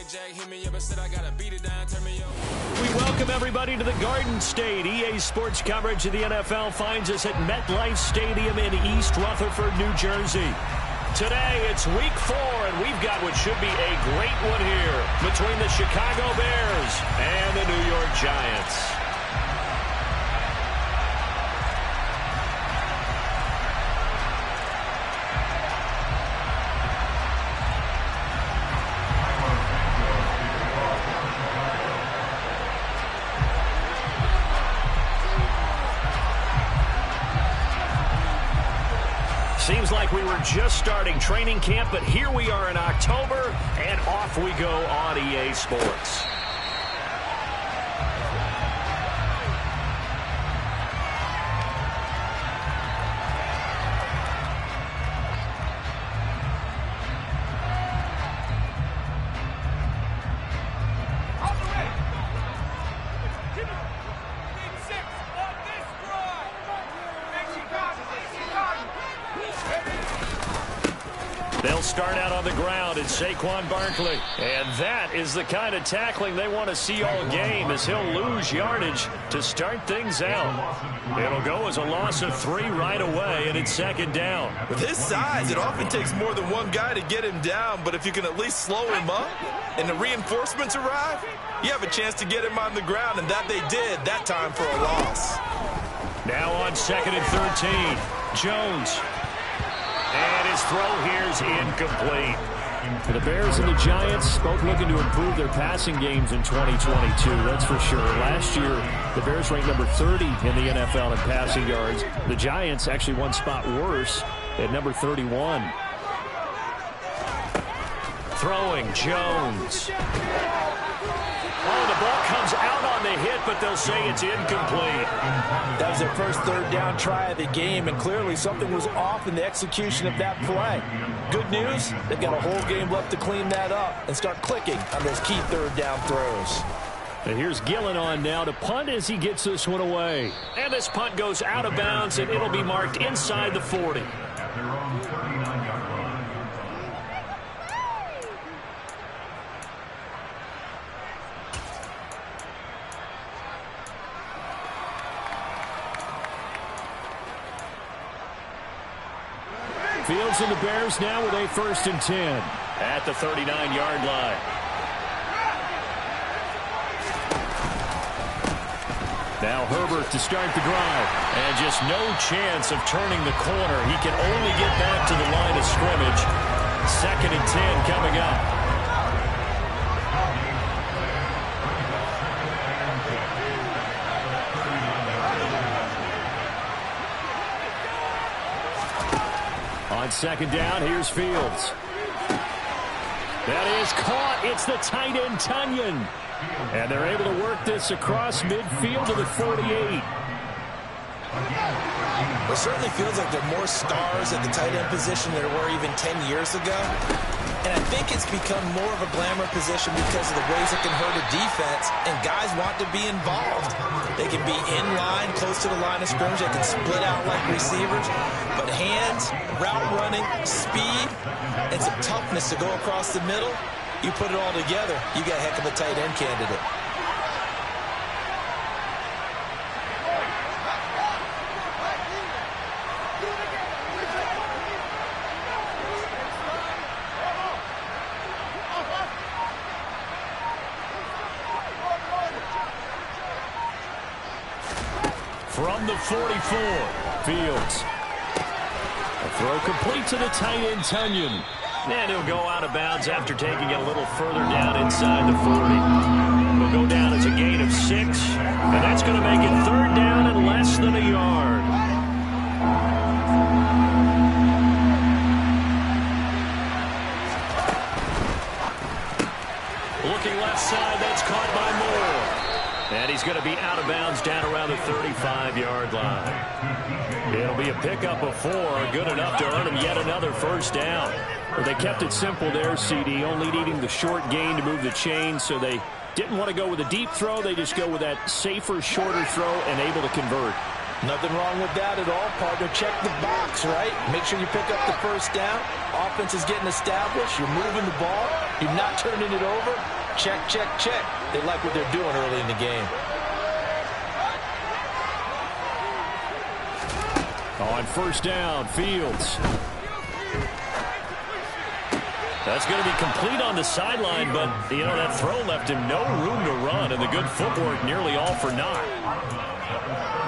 We welcome everybody to the Garden State. EA Sports coverage of the NFL finds us at MetLife Stadium in East Rutherford, New Jersey. Today, it's week 4, and we've got what should be a great one here between the Chicago Bears and the New York Giants. Seems like we were just starting training camp, but here we are in October, and off we go on EA Sports. They'll start out on the ground, it's Saquon Barkley. And that is the kind of tackling they want to see all game, as he'll lose yardage to start things out. It'll go as a loss of 3 right away, and it's second down. With his size, it often takes more than one guy to get him down, but if you can at least slow him up and the reinforcements arrive, you have a chance to get him on the ground, and that they did that time for a loss. Now on 2nd and 13, Jones. And his throw here's incomplete. The Bears and the Giants both looking to improve their passing games in 2022, that's for sure. Last year, the Bears ranked number 30 in the NFL in passing yards. The Giants actually one spot worse at number 31. Throwing, Jones. Oh, the ball comes out on the hit, but they'll say it's incomplete. That was their first third down try of the game, and clearly something was off in the execution of that play. Good news, they've got a whole game left to clean that up and start clicking on those key third down throws. And here's Gillen on now to punt as he gets this one away. And this punt goes out of bounds, and it'll be marked inside the 40. Fields and the Bears now with a 1st and 10 at the 39-yard line. Now Herbert to start the drive. And just no chance of turning the corner. He can only get back to the line of scrimmage. 2nd and 10 coming up. On 2nd down, here's Fields. That is caught. It's the tight end, Tunyon. And they're able to work this across midfield to the 48. Well, it certainly feels like there are more stars at the tight end position than there were even 10 years ago. And I think it's become more of a glamour position because of the ways it can hurt a defense, and guys want to be involved. They can be in line, close to the line of scrimmage. They can split out like receivers. But hands, route running, speed, and some toughness to go across the middle, you put it all together, you got a heck of a tight end candidate. From the 44, Fields. A throw complete to the tight end, Tunyon. And he'll go out of bounds after taking it a little further down inside the 40. Will go down as a gain of 6, and that's going to make it 3rd down and less than a yard. Looking left side, that's caught by Moore. And he's going to be out of bounds down around the 35-yard line. It'll be a pickup of 4, good enough to earn him yet another 1st down. Well, they kept it simple there, CD, only needing the short gain to move the chain, so they didn't want to go with a deep throw. They just go with that safer, shorter throw and able to convert. Nothing wrong with that at all, partner. Check the box, right? Make sure you pick up the 1st down. Offense is getting established. You're moving the ball. You're not turning it over. Check, check, check. They like what they're doing early in the game. On first down, Fields. That's going to be complete on the sideline, but, you know, that throw left him no room to run, and the good footwork nearly all for naught.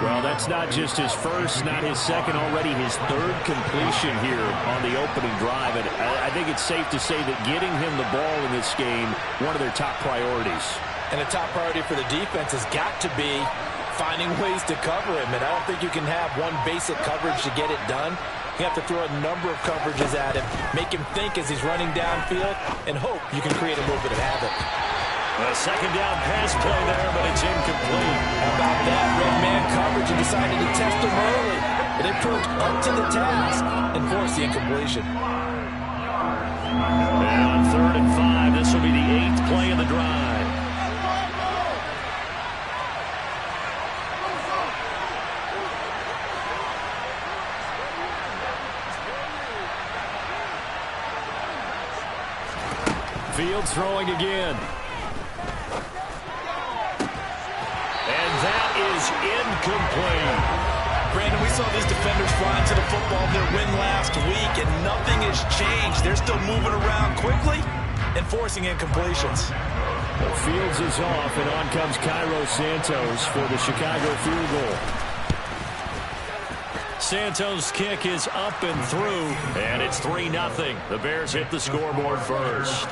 Well, that's not just his first, not his second, already his third completion here on the opening drive. And I think it's safe to say that getting him the ball in this game, one of their top priorities. And the top priority for the defense has got to be finding ways to cover him. And I don't think you can have one basic coverage to get it done. You have to throw a number of coverages at him, make him think as he's running downfield, and hope you can create a little bit of havoc. A second down pass play there, but it's incomplete. How about that? Red man coverage and decided to test him early. But it proved up to the task and forced the incompletion. And on 3rd and 5, this will be the 8th play of the drive. Fields throwing again. And that is incomplete. Brandon, we saw these defenders flying to the football in their win last week, and nothing has changed. They're still moving around quickly and forcing incompletions. Well, Fields is off, and on comes Cairo Santos for the Chicago field goal. Santos' kick is up and through, and it's 3-0. The Bears hit the scoreboard first.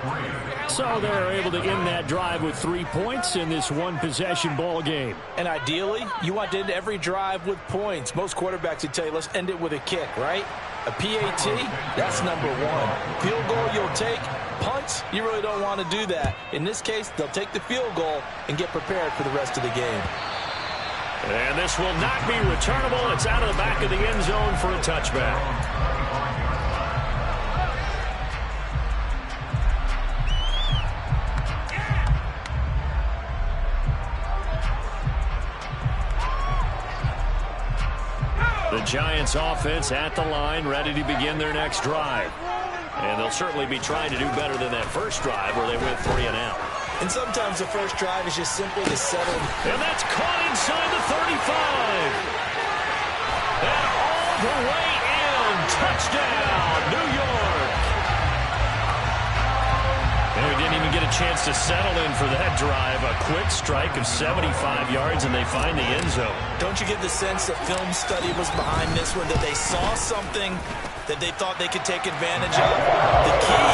So they're able to end that drive with 3 points in this one-possession ball game. And ideally, you want to end every drive with points. Most quarterbacks would tell you, let's end it with a kick, right? A PAT, that's number one. Field goal you'll take. Punts, you really don't want to do that. In this case, they'll take the field goal and get prepared for the rest of the game. And this will not be returnable. It's out of the back of the end zone for a touchback. The Giants offense at the line, ready to begin their next drive. And they'll certainly be trying to do better than that first drive where they went 3 and out. And sometimes the first drive is just simply to settle. And that's caught inside the 35. And all the way in. Touchdown, New York. And we didn't even get a chance to settle in for that drive. A quick strike of 75 yards, and they find the end zone. Don't you get the sense that film study was behind this one, that they saw something that they thought they could take advantage of? The key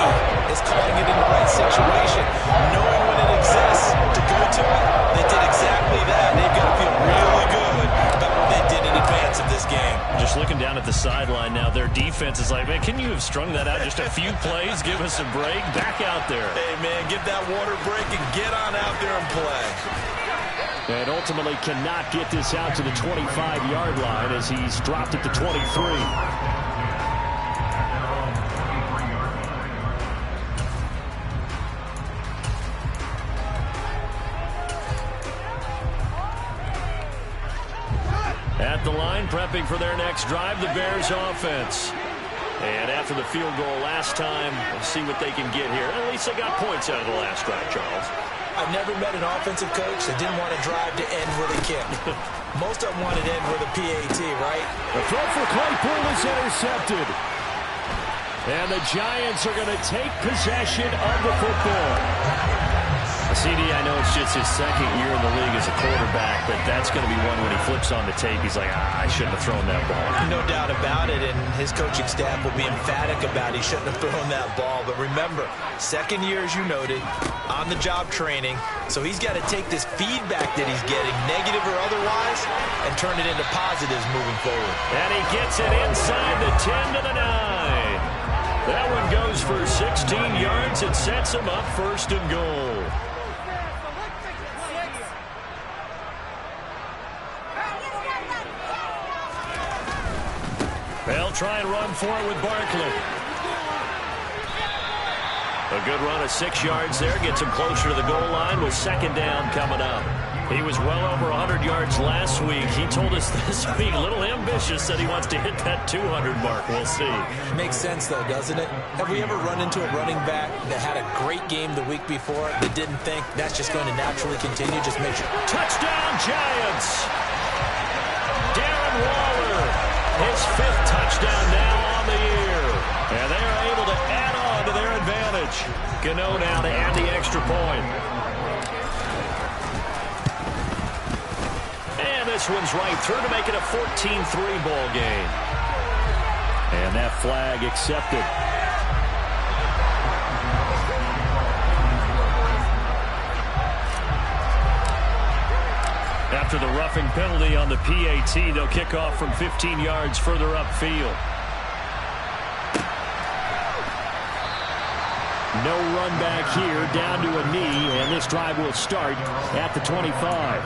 is calling it in the right situation, knowing when it exists to go to it. They did exactly that. They've got to feel really good about what they did in advance of this game. Just looking down at the sideline now, their defense is like, man, can you have strung that out just a few plays? Give us a break. Back out there. Hey, man, give that water break and get on out there and play. And ultimately cannot get this out to the 25-yard line as he's dropped at the 23. At the line, prepping for their next drive, the Bears offense. And after the field goal last time, we'll see what they can get here. At least they got points out of the last drive, Charles. I've never met an offensive coach that didn't want to drive to end with a kick. Most of them wanted to end with a PAT, right? The throw for Claypool is intercepted. And the Giants are going to take possession of the football. CD, I know it's just his second year in the league as a quarterback, but that's going to be one when he flips on the tape. He's like, I shouldn't have thrown that ball. No doubt about it, and his coaching staff will be emphatic about he shouldn't have thrown that ball. But remember, second year, as you noted, on-the-job training, so he's got to take this feedback that he's getting, negative or otherwise, and turn it into positives moving forward. And he gets it inside the 10 to the 9. That one goes for 16 yards. It sets him up 1st and goal. They'll try and run for it with Barkley. A good run of 6 yards there. Gets him closer to the goal line with 2nd down coming up. He was well over 100 yards last week. He told us this week, a little ambitious, said he wants to hit that 200 mark. We'll see. Makes sense, though, doesn't it? Have we ever run into a running back that had a great game the week before that didn't think that's just going to naturally continue? Just make sure. Touchdown, Giants! Darren Waller, his 5th touchdown now on the year. And they are able to add on to their advantage. Gano now to add the extra point. And this one's right through to make it a 14-3 ball game. And that flag accepted. After the roughing penalty on the PAT, they'll kick off from 15 yards further upfield. No run back here, down to a knee, and this drive will start at the 25.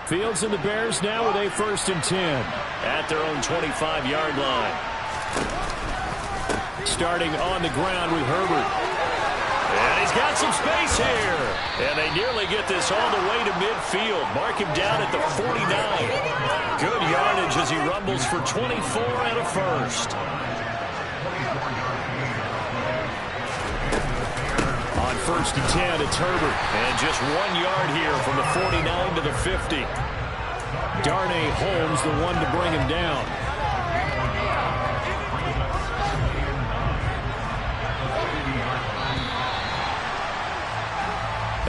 Fields and the Bears now with a 1st and 10 at their own 25-yard line. Starting on the ground with Herbert. And he's got some space here. And they nearly get this all the way to midfield. Mark him down at the 49. Good yardage as he rumbles for 24 and a 1st. On 1st and 10, it's Herbert. And just 1 yard here from the 49 to the 50. Darnay Holmes the one to bring him down.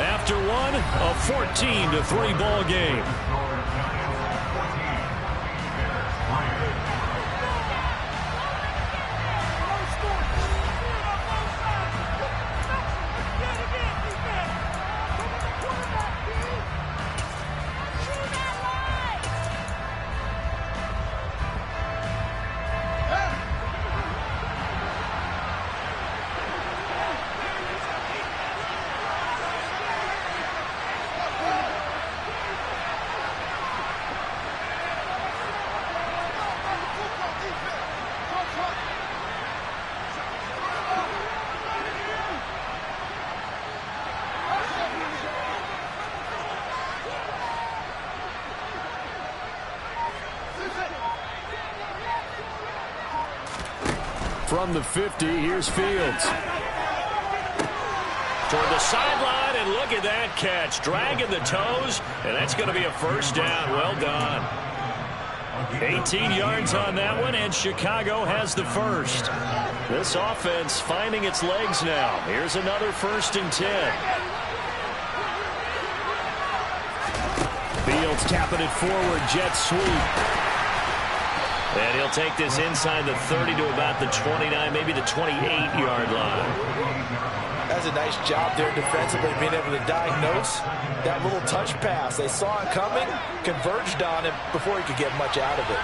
After one, a 14-3 ball game. From the 50, here's Fields. Toward the sideline, and look at that catch. Dragging the toes, and that's going to be a 1st down. Well done. 18 yards on that one, and Chicago has the 1st. This offense finding its legs now. Here's another 1st and 10. Fields tapping it forward, jet sweep. And he'll take this inside the 30 to about the 29, maybe the 28-yard line. That's a nice job there defensively, being able to diagnose that little touch pass. They saw it coming, converged on it before he could get much out of it.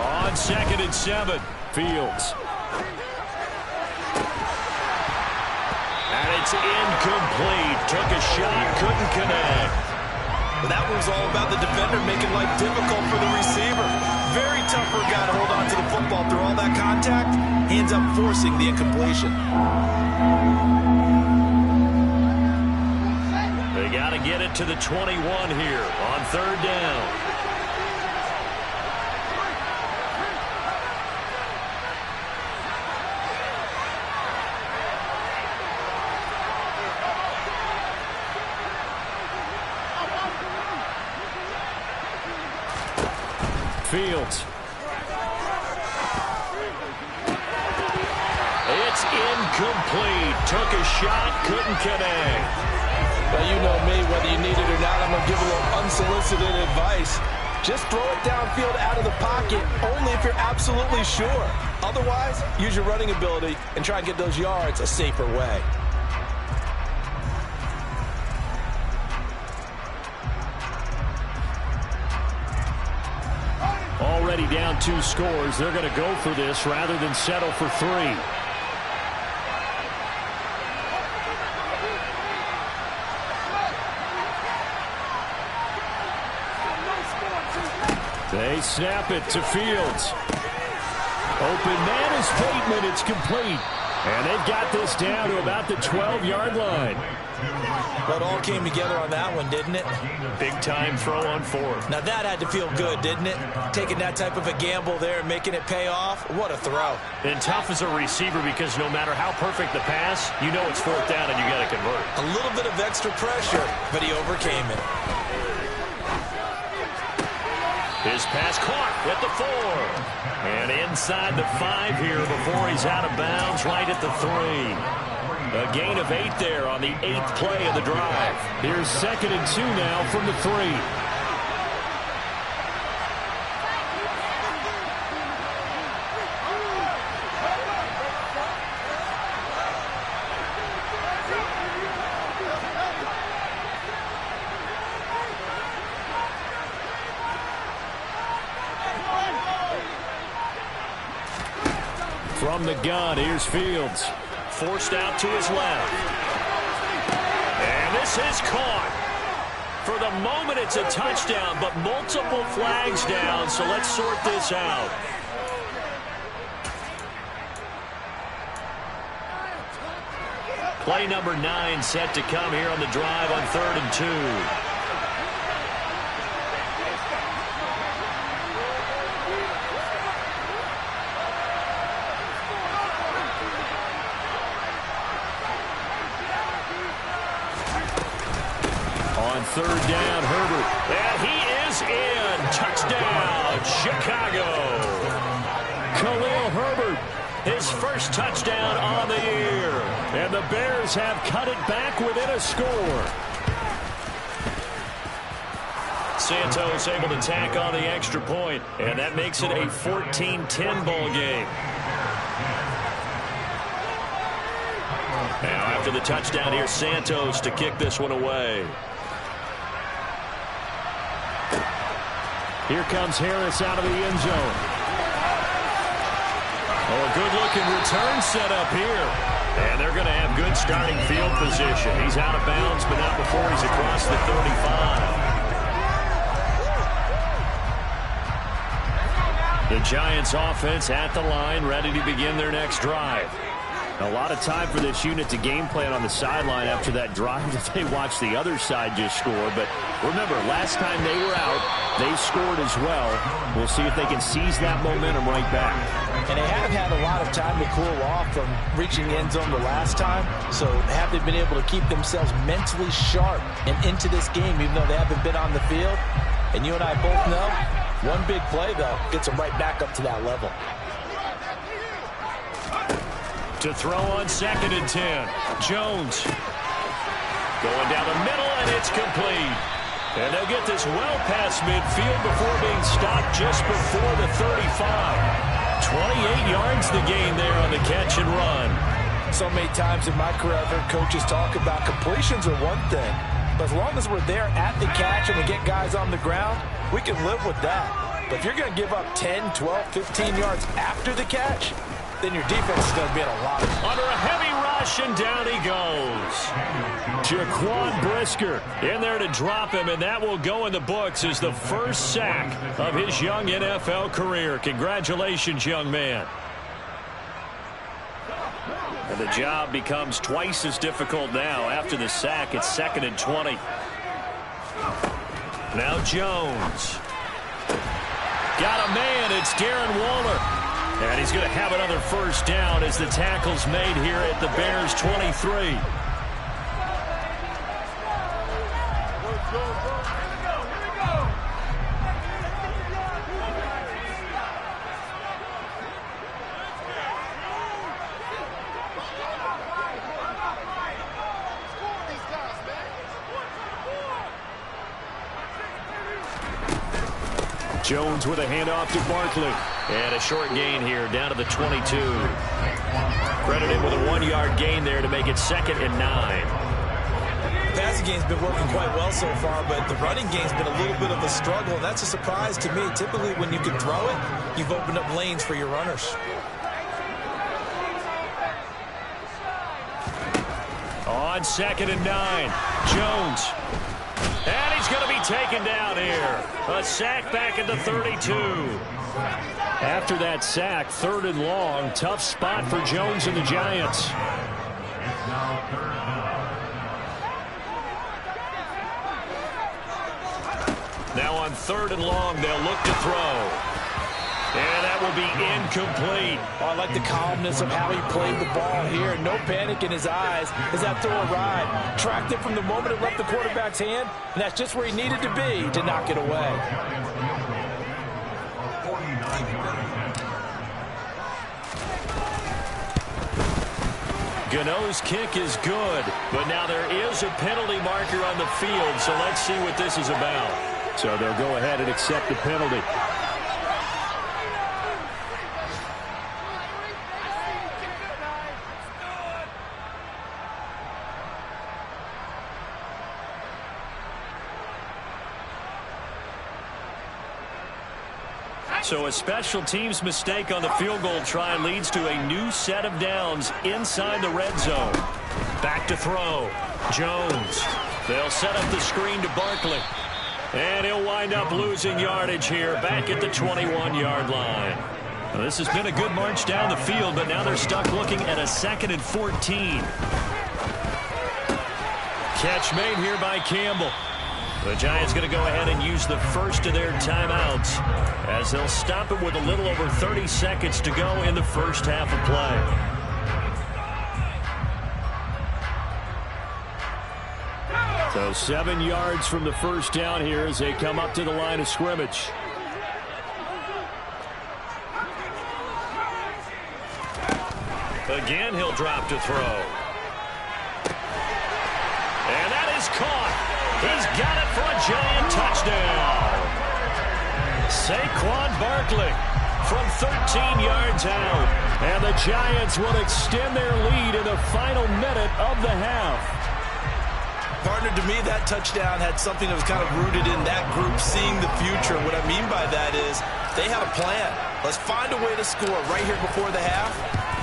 On 2nd and 7, Fields. And it's incomplete. Took a shot, couldn't connect. Well, that was all about the defender making life difficult for the receiver. Very tough for a guy to hold on to the football through all that contact. He ends up forcing the incompletion. They got to get it to the 21 here on 3rd down. Fields. It's incomplete. Took a shot, couldn't connect. Well, you know me, whether you need it or not, I'm going to give a little unsolicited advice. Just throw it downfield out of the pocket, only if you're absolutely sure. Otherwise, use your running ability and try and get those yards a safer way. Already down 2 scores. They're going to go for this rather than settle for 3. They snap it to Fields. Open man is Bateman. It's complete. And they've got this down to about the 12-yard line. Well, it all came together on that one, didn't it? Big-time throw on fourth. Now, that had to feel good, didn't it? Taking that type of a gamble there and making it pay off. What a throw. And tough as a receiver because no matter how perfect the pass, you know it's fourth down and you got to convert. A little bit of extra pressure, but he overcame it. His pass caught at the 4. And inside the 5 here before he's out of bounds right at the 3. A gain of 8 there on the 8th play of the drive. Here's 2nd and 2 now from the 3. From the gun, here's Fields. Forced out to his left. And this is caught. For the moment, it's a touchdown, but multiple flags down, so let's sort this out. Play number 9 set to come here on the drive on 3rd and 2. Third down, Herbert. And he is in. Touchdown, Chicago. Khalil Herbert, his first touchdown on the year. And the Bears have cut it back within a score. Santos able to tack on the extra point, and that makes it a 14-10 ball game. Now after the touchdown, here's Santos to kick this one away. Here comes Harris out of the end zone. Oh, a good-looking return set up here. And they're going to have good starting field position. He's out of bounds, but not before he's across the 35. The Giants offense at the line, ready to begin their next drive. A lot of time for this unit to game plan on the sideline after that drive that they watched the other side just score. But remember, last time they were out, they scored as well. We'll see if they can seize that momentum right back. And they have had a lot of time to cool off from reaching the end zone the last time. So have they been able to keep themselves mentally sharp and into this game, even though they haven't been on the field? And you and I both know, one big play, though, gets them right back up to that level. To throw on 2nd and 10. Jones. Going down the middle, and it's complete. And they'll get this well past midfield before being stopped just before the 35. 28 yards the gain there on the catch and run. So many times in my career, I've heard coaches talk about completions are one thing. But as long as we're there at the catch and we get guys on the ground, we can live with that. But if you're going to give up 10, 12, 15 yards after the catch, then your defense is going to be in a lot of... Under a heavy rush, and down he goes. Jaquan Brisker in there to drop him, and that will go in the books as the first sack of his young NFL career. Congratulations, young man. And the job becomes twice as difficult now. After the sack, it's 2nd and 20. Now Jones. Got a man. It's Darren Waller. And he's going to have another first down as the tackle's made here at the Bears' 23. Jones with a handoff to Barkley. And a short gain here down to the 22. Credited with a 1-yard gain there to make it 2nd and 9. The passing game's been working quite well so far, but the running game's been a little bit of a struggle, and that's a surprise to me. Typically, when you can throw it, you've opened up lanes for your runners. On 2nd and 9, Jones. And he's going to be taken down here. A sack back at the 32. After that sack, 3rd and long. Tough spot for Jones and the Giants. Now on 3rd and long, they'll look to throw. And that will be incomplete. Oh, I like the calmness of how he played the ball here. No panic in his eyes as that throw arrived. Tracked it from the moment it left the quarterback's hand, and that's just where he needed to be to knock it away. Gano's kick is good, but now there is a penalty marker on the field, so let's see what this is about. So they'll go ahead and accept the penalty. So a special teams mistake on the field goal try leads to a new set of downs inside the red zone. Back to throw. Jones. They'll set up the screen to Barkley. And he'll wind up losing yardage here back at the 21-yard line. Now, this has been a good march down the field, but now they're stuck looking at a 2nd and 14. Catch made here by Campbell. The Giants going to go ahead and use the first of their timeouts as they'll stop it with a little over 30 seconds to go in the first half of play. So 7 yards from the first down here as they come up to the line of scrimmage. Again, he'll drop to throw. And that is caught. He's got it for a Giant touchdown. Saquon Barkley from 13 yards out. And the Giants will extend their lead in the final minute of the half. Partner, to me, that touchdown had something that was kind of rooted in that group seeing the future. What I mean by that is they had a plan. Let's find a way to score right here before the half.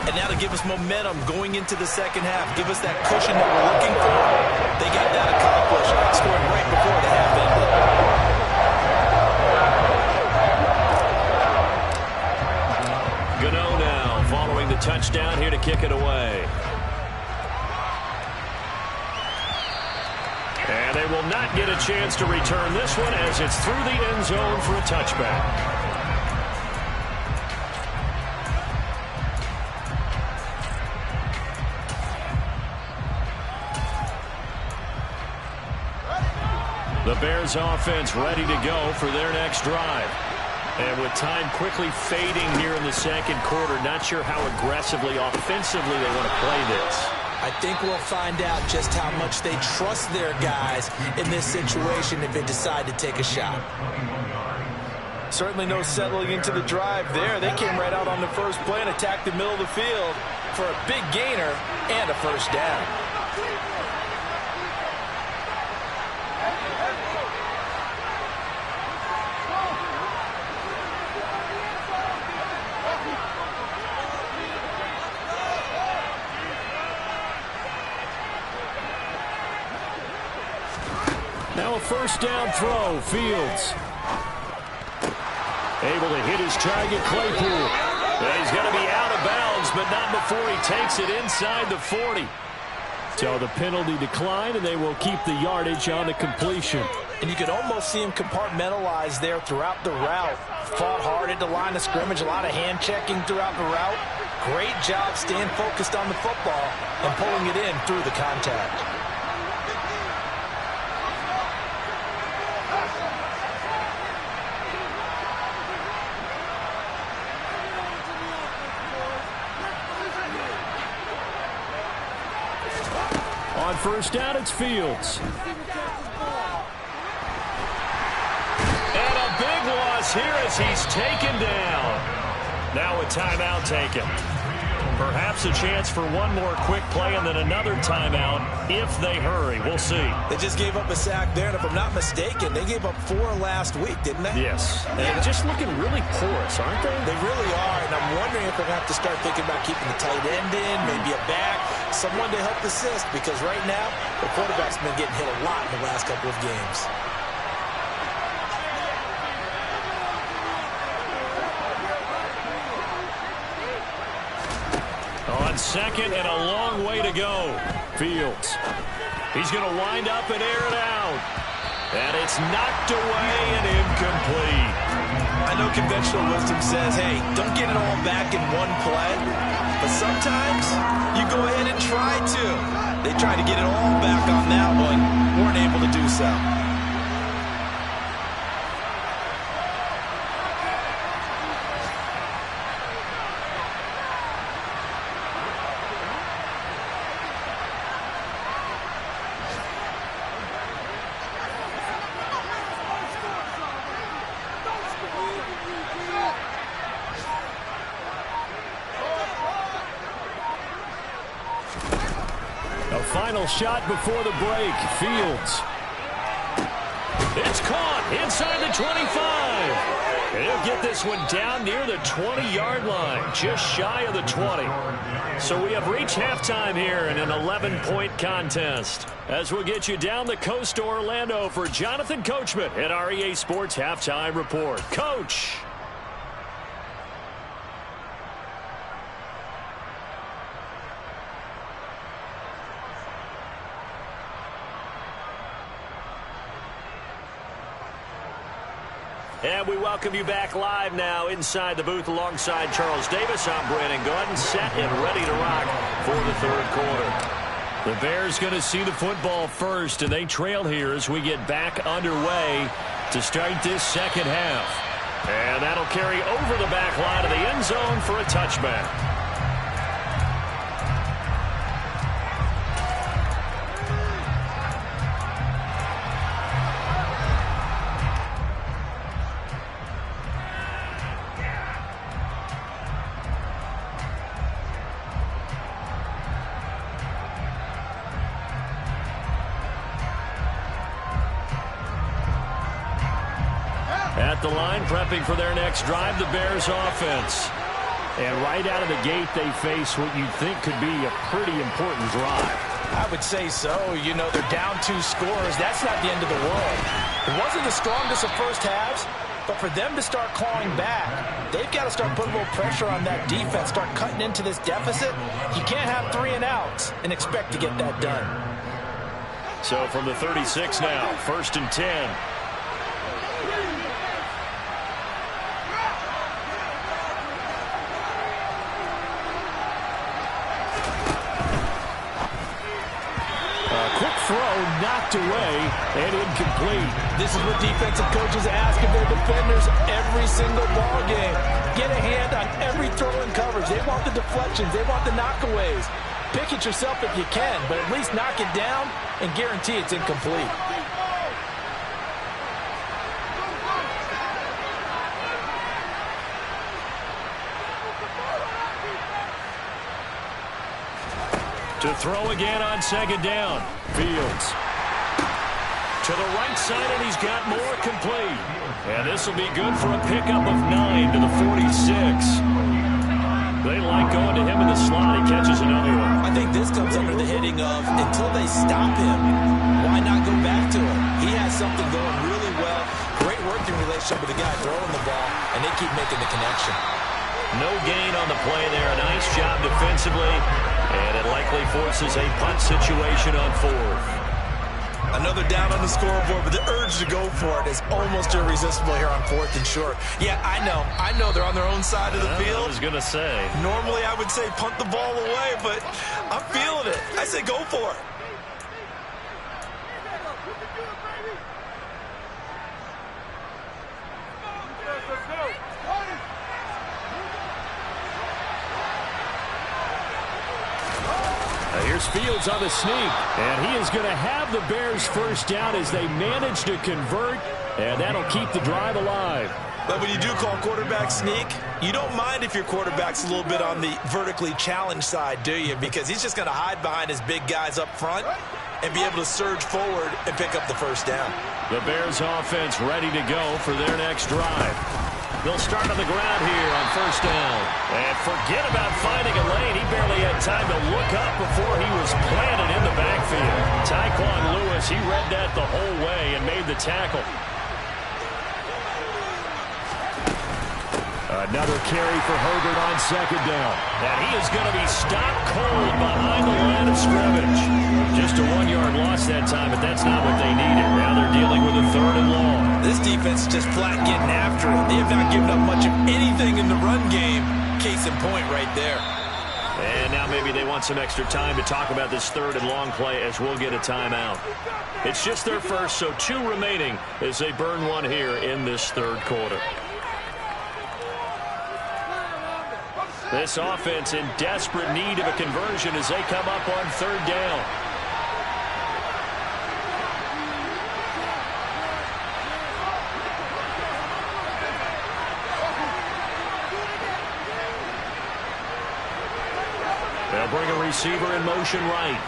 And now to give us momentum going into the second half. Give us that cushion that we're looking for. They got that accomplished, scoring right before the half ended. Gano now following the touchdown here to kick it away. And they will not get a chance to return this one as it's through the end zone for a touchback. The Bears offense ready to go for their next drive. And with time quickly fading here in the second quarter, not sure how aggressively, offensively they want to play this. I think we'll find out just how much they trust their guys in this situation if they decide to take a shot. Certainly no settling into the drive there. They came right out on the first play and attacked the middle of the field for a big gainer and a first down. Now a first down throw, Fields. Able to hit his target, Claypool. And he's going to be out of bounds, but not before he takes it inside the 40. So the penalty declined, and they will keep the yardage on the completion. And you could almost see him compartmentalize there throughout the route. Fought hard at the line of scrimmage, a lot of hand checking throughout the route. Great job staying focused on the football and pulling it in through the contact. On first down, it's Fields. And a big loss here as he's taken down. Now a timeout taken. Perhaps a chance for one more quick play and then another timeout if they hurry. We'll see. They just gave up a sack there, and if I'm not mistaken, they gave up 4 last week, didn't they? Yes. And just looking really porous, aren't they? They really are, and I'm wondering if they're going to have to start thinking about keeping the tight end in, maybe a back, someone to help assist, because right now, the quarterback's been getting hit a lot in the last couple of games. on second and a long way to go. Fields. He's going to wind up and air it out. And it's knocked away and incomplete. I know conventional wisdom says, hey, don't get it all back in one play. But sometimes you go ahead and try to. They tried to get it all back on that one. Weren't able to do so. Final shot before the break. Fields. It's caught inside the 25. And he'll get this one down near the 20-yard line, just shy of the 20. So we have reached halftime here in an 11-point contest. As we'll get you down the coast to Orlando for Jonathan Coachman at our EA Sports Halftime Report. Coach. And we welcome you back live now inside the booth alongside Charles Davis. I'm Brandon Gordon, set and ready to rock for the third quarter. The Bears going to see the football first, and they trail here as we get back underway to start this second half. And that'll carry over the back line of the end zone for a touchback. At the line, prepping for their next drive, the Bears offense. And right out of the gate, they face what you'd think could be a pretty important drive. I would say so. You know, they're down 2 scores. That's not the end of the world. It wasn't the strongest of first halves, but for them to start clawing back, they've got to start putting a little pressure on that defense, start cutting into this deficit. You can't have 3 and outs and expect to get that done. So from the 36 now, 1st and 10. Throw knocked away and incomplete. This is what defensive coaches ask of their defenders every single ball game. Get a hand on every throw and coverage. They want the deflections. They want the knockaways. Pick it yourself if you can, but at least knock it down and guarantee it's incomplete. To throw again on 2nd down. Fields. To the right side, and he's got more complete. And this will be good for a pickup of 9 to the 46. They like going to him in the slot. He catches another one. I think this comes under the heading of, until they stop him, why not go back to him? He has something going really well. Great working relationship with the guy throwing the ball, and they keep making the connection. No gain on the play there. A nice job defensively. And it likely forces a punt situation on 4th. Another down on the scoreboard, but the urge to go for it is almost irresistible here on 4th and short. Yeah, I know they're on their own side of the field. I was going to say. Normally I would say punt the ball away, but I'm feeling it. I say go for it. Here's Fields on the sneak, and he is going to have the Bears first down as they manage to convert, and that'll keep the drive alive. But when you do call quarterback sneak, you don't mind if your quarterback's a little bit on the vertically challenged side, do you? Because he's just going to hide behind his big guys up front and be able to surge forward and pick up the first down. The Bears offense ready to go for their next drive. They'll start on the ground here on 1st down. And forget about finding a lane. He barely had time to look up before he was planted in the backfield. Tyquan Lewis, he read that the whole way and made the tackle. A Another carry for Herbert on second down. And he is going to be stopped cold behind the line of scrimmage. Just a 1-yard loss that time, but that's not what they needed. Now they're dealing with a 3rd and long. This defense is just flat getting after it. They have not given up much of anything in the run game. Case in point right there. And now maybe they want some extra time to talk about this 3rd and long play as we'll get a timeout. It's just their first, so 2 remaining as they burn one here in this 3rd quarter. This offense in desperate need of a conversion as they come up on 3rd down. They'll bring a receiver in motion right.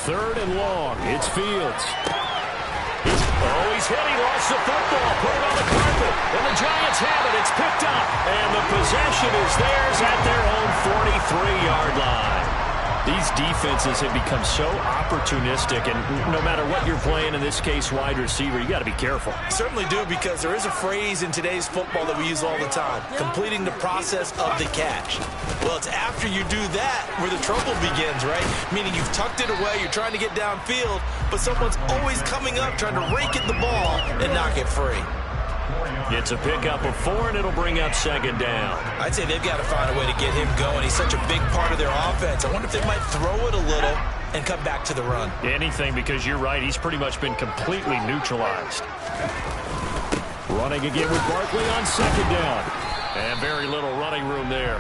3rd and long. It's Fields. He's hit. He lost the football. Put it on the carpet. And the Giants have it. It's picked up. And the possession is theirs at their own 43-yard line. These defenses have become so opportunistic, and no matter what you're playing, in this case wide receiver, you got to be careful. Certainly do, because there is a phrase in today's football that we use all the time: completing the process of the catch. Well, it's after you do that where the trouble begins, right? Meaning you've tucked it away, you're trying to get downfield, but someone's always coming up trying to rake at the ball and knock it free. It's a pickup of 4, and it'll bring up 2nd down. I'd say they've got to find a way to get him going. He's such a big part of their offense. I wonder if they might throw it a little and come back to the run. Anything, because you're right. He's pretty much been completely neutralized. Running again with Barkley on 2nd down. And very little running room there.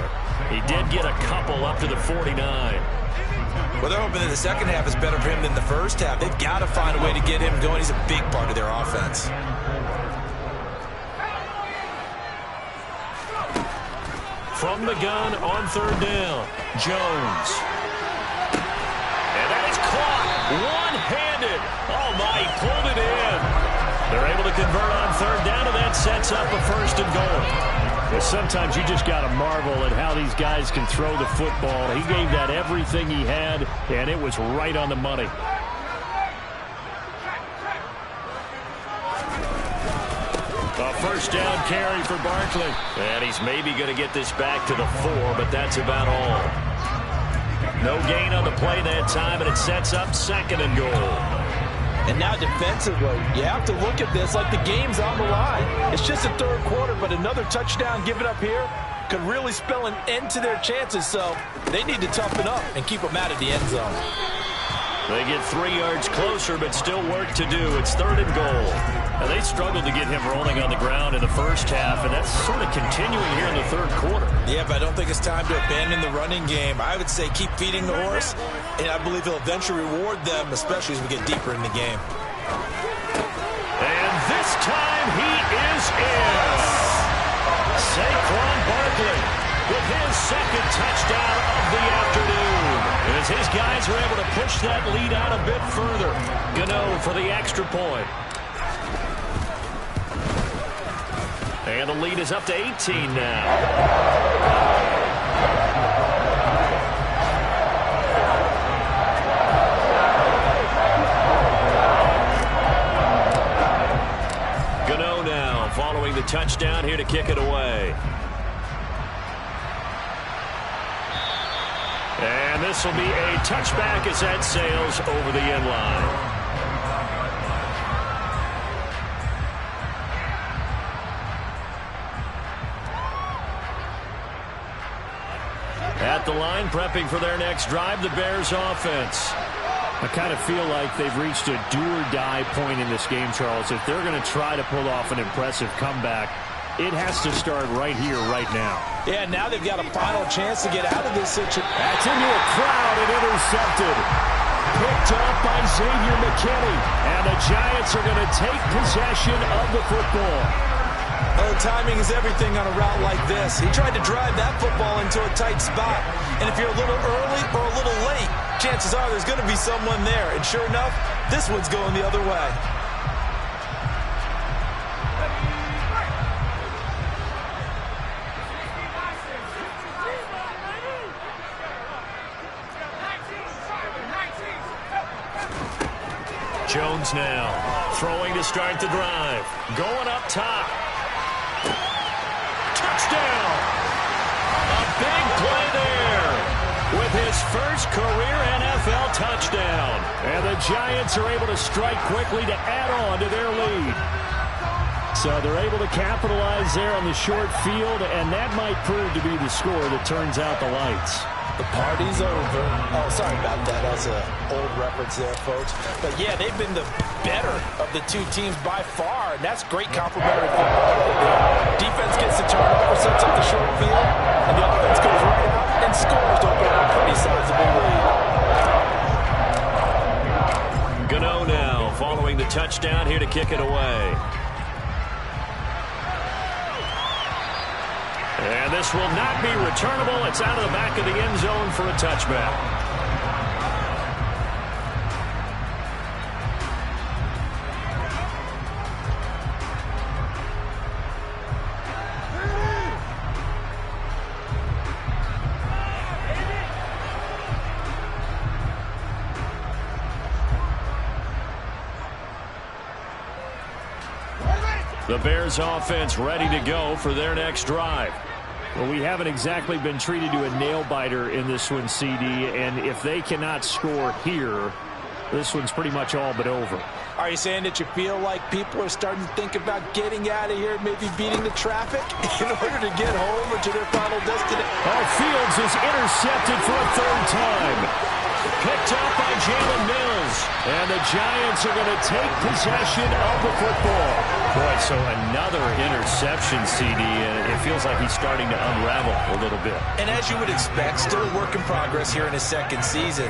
He did get a couple up to the 49. Well, they're hoping that the second half is better for him than the first half. They've got to find a way to get him going. He's a big part of their offense. From the gun on 3rd down, Jones. And that is caught one-handed. Oh, my, he pulled it in. They're able to convert on 3rd down, and that sets up a 1st and goal. Well, sometimes you just got to marvel at how these guys can throw the football. He gave that everything he had, and it was right on the money. A 1st down carry for Barkley. And he's maybe going to get this back to the 4, but that's about all. No gain on the play that time, and it sets up 2nd and goal. And now defensively, you have to look at this like the game's on the line. It's just a 3rd quarter, but another touchdown given up here could really spell an end to their chances, so they need to toughen up and keep them out of the end zone. They get 3 yards closer, but still work to do. It's 3rd and goal. Now, they struggled to get him rolling on the ground in the first half, and that's sort of continuing here in the 3rd quarter. Yeah, but I don't think it's time to abandon the running game. I would say keep feeding the horse, and I believe he'll eventually reward them, especially as we get deeper in the game. And this time he is in. Saquon Barkley with his 2nd touchdown of the afternoon. As his guys are able to push that lead out a bit further. Gano for the extra point. And the lead is up to 18 now. Gano now following the touchdown here to kick it away. And this will be a touchback as that sails over the end line. At the line, prepping for their next drive, the Bears offense. I kind of feel like they've reached a do-or-die point in this game, Charles. If they're going to try to pull off an impressive comeback, it has to start right here, right now. Yeah, now they've got a final chance to get out of this situation. That's into a crowd and intercepted. Picked up by Xavier McKinney. And the Giants are going to take possession of the football. Oh, timing is everything on a route like this. He tried to drive that football into a tight spot. And if you're a little early or a little late, chances are there's going to be someone there. And sure enough, this one's going the other way. Jones now throwing to start the drive. Going up top. touchdown. A big play there with his first career NFL touchdown. And the Giants are able to strike quickly to add on to their lead. So they're able to capitalize there on the short field, and that might prove to be the score that turns out the lights. The party's over. Oh, sorry about that. That was an old reference there, folks. But, yeah, they've been the better of the two teams by far, and that's great complimentary football. The defense gets the turnover, sets up the short field, and the offense goes right out and scores to open up a pretty sizable lead. Gano now following the touchdown here to kick it away. And this will not be returnable. It's out of the back of the end zone for a touchback. The Bears offense ready to go for their next drive. Well, we haven't exactly been treated to a nail-biter in this one, CD, and if they cannot score here, this one's pretty much all but over. Are you saying that you feel like people are starting to think about getting out of here, maybe beating the traffic in order to get home or to their final destination? Fields is intercepted for a third time. Picked up by Jalen Myles. And the Giants are going to take possession of the football. Boy, so another interception, CD. It feels like he's starting to unravel a little bit. And as you would expect, still a work in progress here in his second season.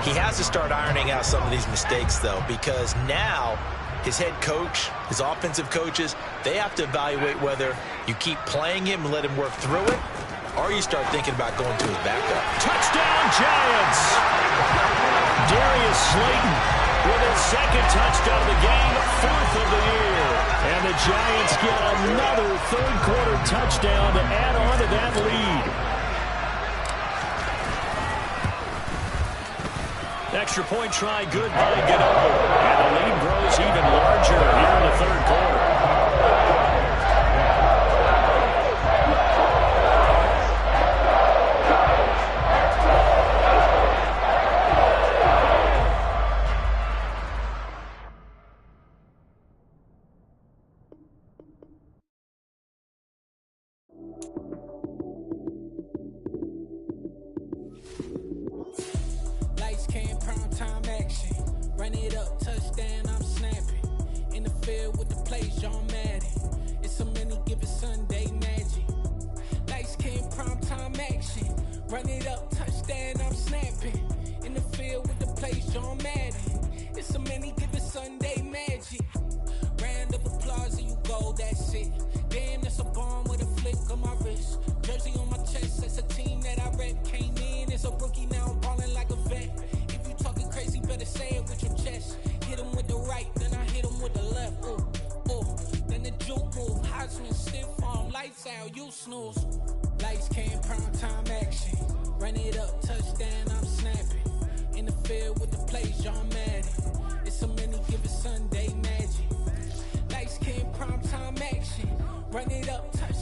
He has to start ironing out some of these mistakes, though, because now his head coach, his offensive coaches, they have to evaluate whether you keep playing him and let him work through it, or you start thinking about going to his backup. Touchdown, Giants! Darius Slayton with his second touchdown of the game, fourth of the year. And the Giants get another third-quarter touchdown to add on to that lead. Extra point try good by Gano. And the lead grows even larger here in the third quarter. Run it up, touchdown, I'm snapping. In the field with the play, John Madden. It's a many given Sunday magic. Round of applause and you go, that's it. Damn, that's a bomb with a flick on my wrist. Jersey on my chest, that's a team that I rep. Came in as a rookie, now I'm balling like a vet. If you talking crazy, better say it with your chest. Hit him with the right, then I hit him with the left. Ooh, ooh. Then the juke move, Heisman stiff arm, lights out, you snooze. Lights came, prime time action. Run it up, touchdown, I'm snapping. In the field with the play, John Madden. It's a many given Sunday magic. Lights came, prime time action. Run it up, touchdown.